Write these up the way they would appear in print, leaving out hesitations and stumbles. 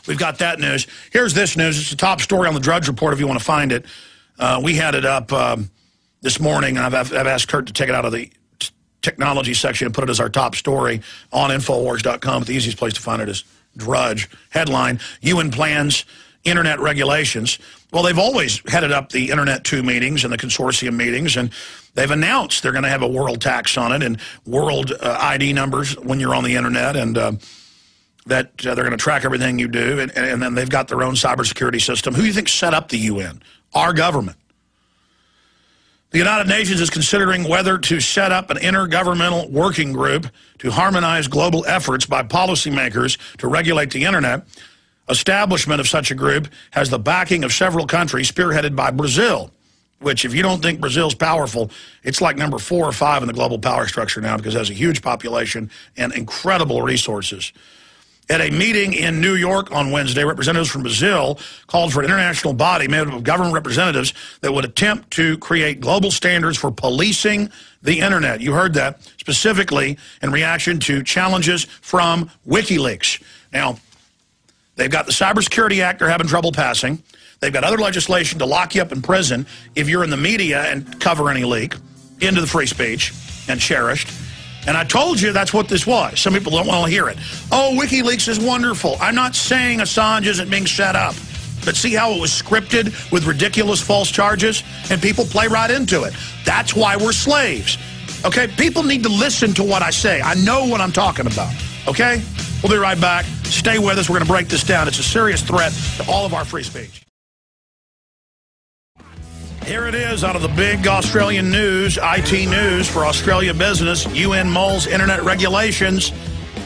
we've got that news. Here's this news. It's the top story on the Drudge Report if you want to find it. We had it up this morning, and I've asked Kurt to take it out of the technology section and put it as our top story on Infowars.com. The easiest place to find it is Drudge. Headline, UN plans Internet regulations. Well, they've always headed up the Internet 2 meetings and the consortium meetings, and they've announced they're going to have a world tax on it and world ID numbers when you're on the Internet, and that they're going to track everything you do, and then they've got their own cybersecurity system. Who do you think set up the UN? Our government. The United Nations is considering whether to set up an intergovernmental working group to harmonize global efforts by policymakers to regulate the Internet. Establishment of such a group has the backing of several countries, spearheaded by Brazil, which, if you don't think Brazil's powerful, it's like number 4 or 5 in the global power structure now because it has a huge population and incredible resources. At a meeting in New York on Wednesday, representatives from Brazil called for an international body made up of government representatives that would attempt to create global standards for policing the Internet. You heard that, specifically in reaction to challenges from WikiLeaks. Now, they've got the Cybersecurity Act they're having trouble passing. They've got other legislation to lock you up in prison if you're in the media and cover any leak into the free speech and cherished. And I told you that's what this was. Some people don't want to hear it. Oh, WikiLeaks is wonderful. I'm not saying Assange isn't being set up. But see how it was scripted with ridiculous false charges? And people play right into it. That's why we're slaves. Okay? People need to listen to what I say. I know what I'm talking about. Okay? We'll be right back. Stay with us. We're going to break this down. It's a serious threat to all of our free speech. Here it is out of the big Australian news, IT news for Australia business. UN mulls Internet regulations.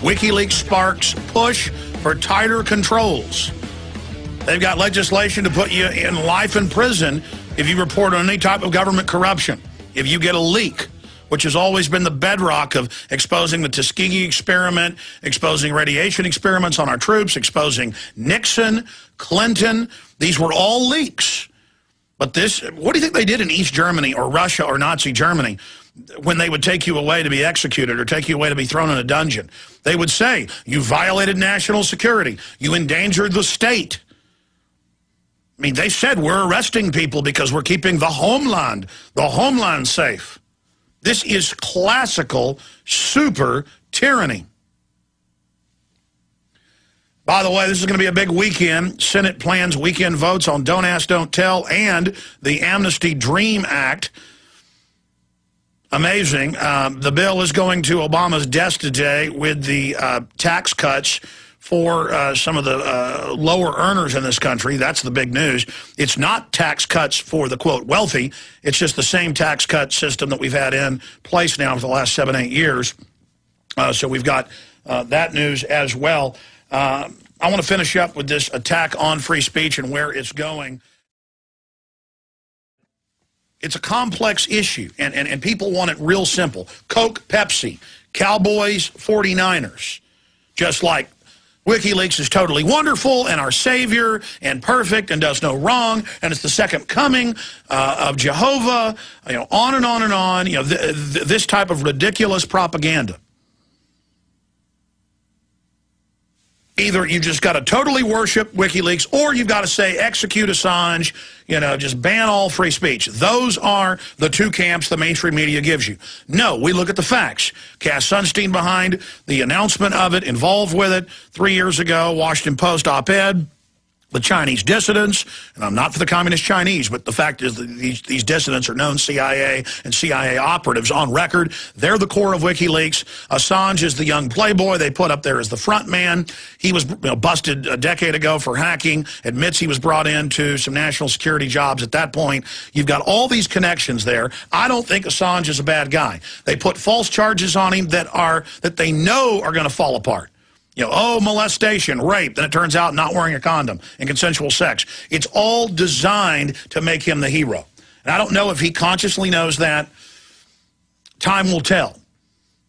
WikiLeaks sparks push for tighter controls. They've got legislation to put you in life in prison if you report on any type of government corruption. If you get a leak, which has always been the bedrock of exposing the Tuskegee experiment, exposing radiation experiments on our troops, exposing Nixon, Clinton. These were all leaks. But this, what do you think they did in East Germany or Russia or Nazi Germany when they would take you away to be executed or take you away to be thrown in a dungeon? They would say, you violated national security. You endangered the state. I mean, they said we're arresting people because we're keeping the homeland safe. This is classical super tyranny. By the way, this is going to be a big weekend. Senate plans weekend votes on Don't Ask, Don't Tell and the Amnesty DREAM Act. Amazing. The bill is going to Obama's desk today with the tax cuts for some of the lower earners in this country. That's the big news. It's not tax cuts for the, quote, wealthy. It's just the same tax cut system that we've had in place now for the last 7-8 years. So we've got that news as well. I want to finish up with this attack on free speech and where it's going. It's a complex issue, and people want it real simple. Coke, Pepsi, Cowboys, 49ers. Just like WikiLeaks is totally wonderful and our savior and perfect and does no wrong, and it's the second coming of Jehovah, on and on and on. This type of ridiculous propaganda. Either you just got to totally worship WikiLeaks, or you've got to say execute Assange, just ban all free speech. Those are the two camps the mainstream media gives you. No, we look at the facts. Cass Sunstein behind the announcement of it, involved with it 3 years ago, Washington Post op-ed. The Chinese dissidents, and I'm not for the communist Chinese, but the fact is that these dissidents are known CIA and CIA operatives on record. They're the core of WikiLeaks. Assange is the young playboy they put up there as the front man. He was busted a decade ago for hacking, admits he was brought into some national security jobs at that point. You've got all these connections there. I don't think Assange is a bad guy. They put false charges on him that they know are going to fall apart. Molestation, rape, then it turns out not wearing a condom, and consensual sex. It's all designed to make him the hero. And I don't know if he consciously knows that. Time will tell.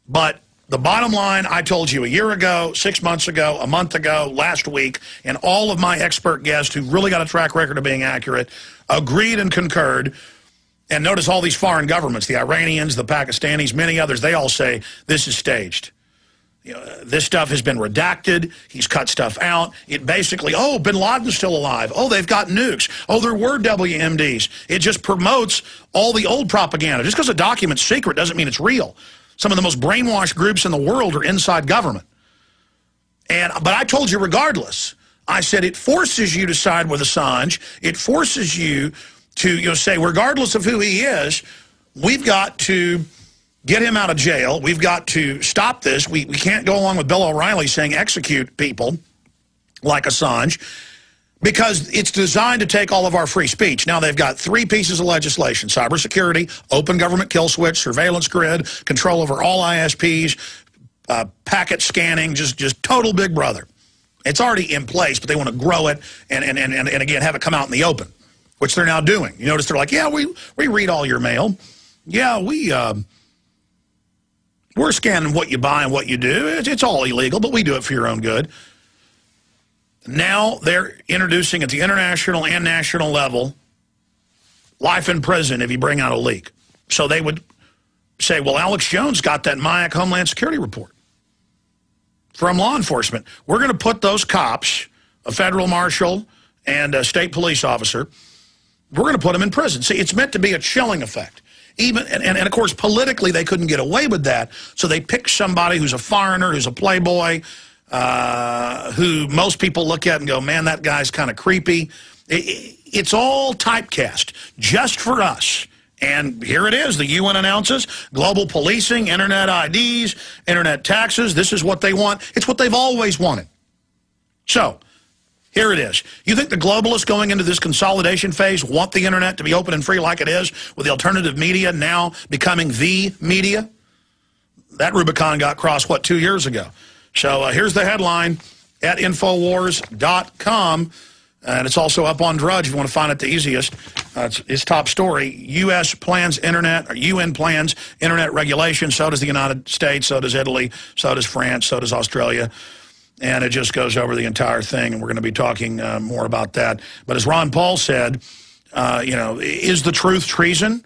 But the bottom line, I told you a year ago, 6 months ago, a month ago, last week, and all of my expert guests who really got a track record of being accurate agreed and concurred. And notice all these foreign governments, the Iranians, the Pakistanis, many others, they all say this is staged. This stuff has been redacted. He's cut stuff out. It basically, oh, bin Laden's still alive. Oh, they've got nukes. Oh, there were WMDs. It just promotes all the old propaganda. Just because a document's secret doesn't mean it's real. Some of the most brainwashed groups in the world are inside government. But I told you regardless. I said it forces you to side with Assange. It forces you to say, regardless of who he is, we've got to get him out of jail. We've got to stop this. We can't go along with Bill O'Reilly saying execute people like Assange because it's designed to take all of our free speech. Now, they've got 3 pieces of legislation: cybersecurity, open government kill switch, surveillance grid, control over all ISPs, packet scanning, just total big brother. It's already in place, but they want to grow it and again, have it come out in the open, which they're now doing. You notice they're like, yeah, we read all your mail. Yeah, we're scanning what you buy and what you do. It's all illegal, but we do it for your own good. Now they're introducing at the international and national level life in prison if you bring out a leak. So they would say, well, Alex Jones got that MIAC Homeland Security report from law enforcement. We're going to put those cops, a federal marshal and a state police officer, we're going to put them in prison. See, it's meant to be a chilling effect. And of course, politically, they couldn't get away with that, so they picked somebody who's a foreigner, who's a playboy, who most people look at and go, man, that guy's kind of creepy. It's all typecast just for us. And here it is. The UN announces global policing, internet IDs, internet taxes. This is what they want. It's what they've always wanted. So here it is. You think the globalists going into this consolidation phase want the internet to be open and free like it is, with the alternative media now becoming the media? That Rubicon got crossed, 2 years ago? So here's the headline at Infowars.com. And it's also up on Drudge if you want to find it the easiest. It's top story. U.S. plans internet, or UN plans internet regulation. So does the United States. So does Italy. So does France. So does Australia. And it just goes over the entire thing. And we're going to be talking more about that. But as Ron Paul said, is the truth treason?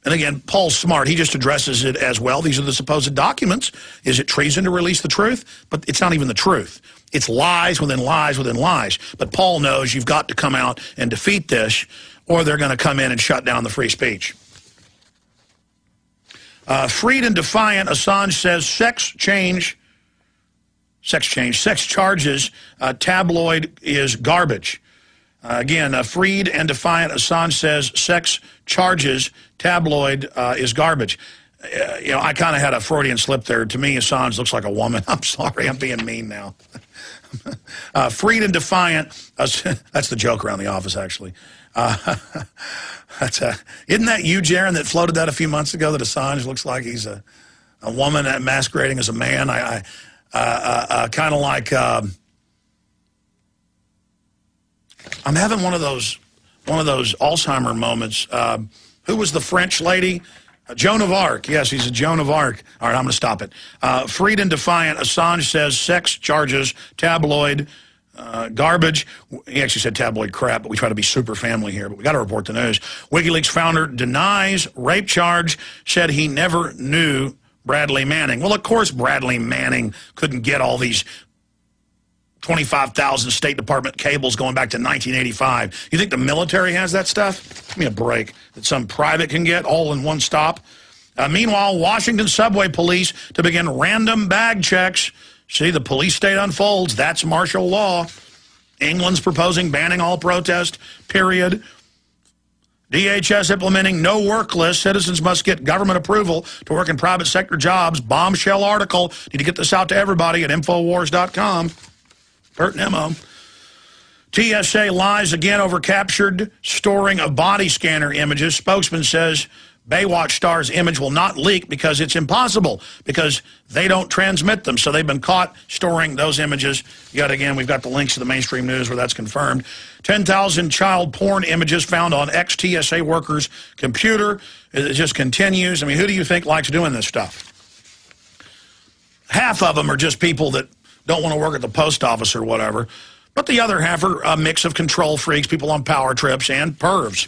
And again, Paul's smart. He just addresses it as, well, these are the supposed documents. Is it treason to release the truth? But it's not even the truth. It's lies within lies within lies. But Paul knows you've got to come out and defeat this, or they're going to come in and shut down the free speech. Freed and defiant, Assange says sex charges, tabloid is garbage. Again, freed and defiant, Assange says sex charges, tabloid is garbage. I kind of had a Freudian slip there. To me, Assange looks like a woman. I'm sorry, I'm being mean now. Freed and defiant, that's the joke around the office, actually. Isn't that you, Jaron, that floated that a few months ago, that Assange looks like he's a woman masquerading as a man? Kind of like, I'm having one of those Alzheimer moments. Who was the French lady? Joan of Arc. Yes, he's a Joan of Arc. All right, I'm going to stop it. Freed and defiant, Assange says sex charges, tabloid, garbage. He actually said tabloid crap, but we try to be super family here, but we got to report the news. WikiLeaks founder denies rape charge, said he never knew Bradley Manning. Well, of course Bradley Manning couldn't get all these 25,000 State Department cables going back to 1985. You think the military has that stuff? Give me a break. That some private can get all in one stop. Meanwhile, Washington subway police to begin random bag checks. See, the police state unfolds. That's martial law. England's proposing banning all protest, period. DHS implementing no work list. Citizens must get government approval to work in private sector jobs. Bombshell article. Need to get this out to everybody at Infowars.com. Bert Nemo. TSA lies again over captured storing of body scanner images. Spokesman says Baywatch star's image will not leak because it's impossible, because they don't transmit them. So they've been caught storing those images. Yet again, we've got the links to the mainstream news where that's confirmed. 10,000 child porn images found on ex-TSA workers' computer. It just continues. I mean, who do you think likes doing this stuff? Half of them are just people that don't want to work at the post office or whatever. But the other half are a mix of control freaks, people on power trips, and pervs.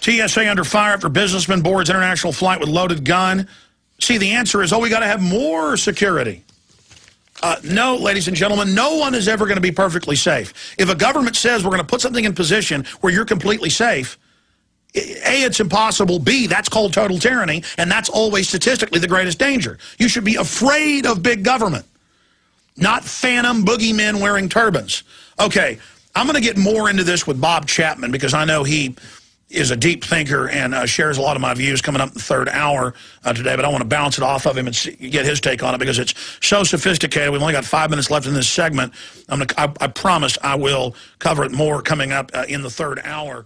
TSA under fire after businessman boards international flight with loaded gun. See, the answer is, oh, we got to have more security. No, ladies and gentlemen, no one is ever going to be perfectly safe. If a government says we're going to put something in position where you're completely safe, A, it's impossible. B, that's called total tyranny, and that's always statistically the greatest danger. You should be afraid of big government, not phantom boogeymen wearing turbans. Okay, I'm going to get more into this with Bob Chapman because I know he is a deep thinker and shares a lot of my views coming up in the third hour today, but I want to bounce it off of him and get his take on it because it's so sophisticated. We've only got 5 minutes left in this segment. I promise I will cover it more coming up in the third hour.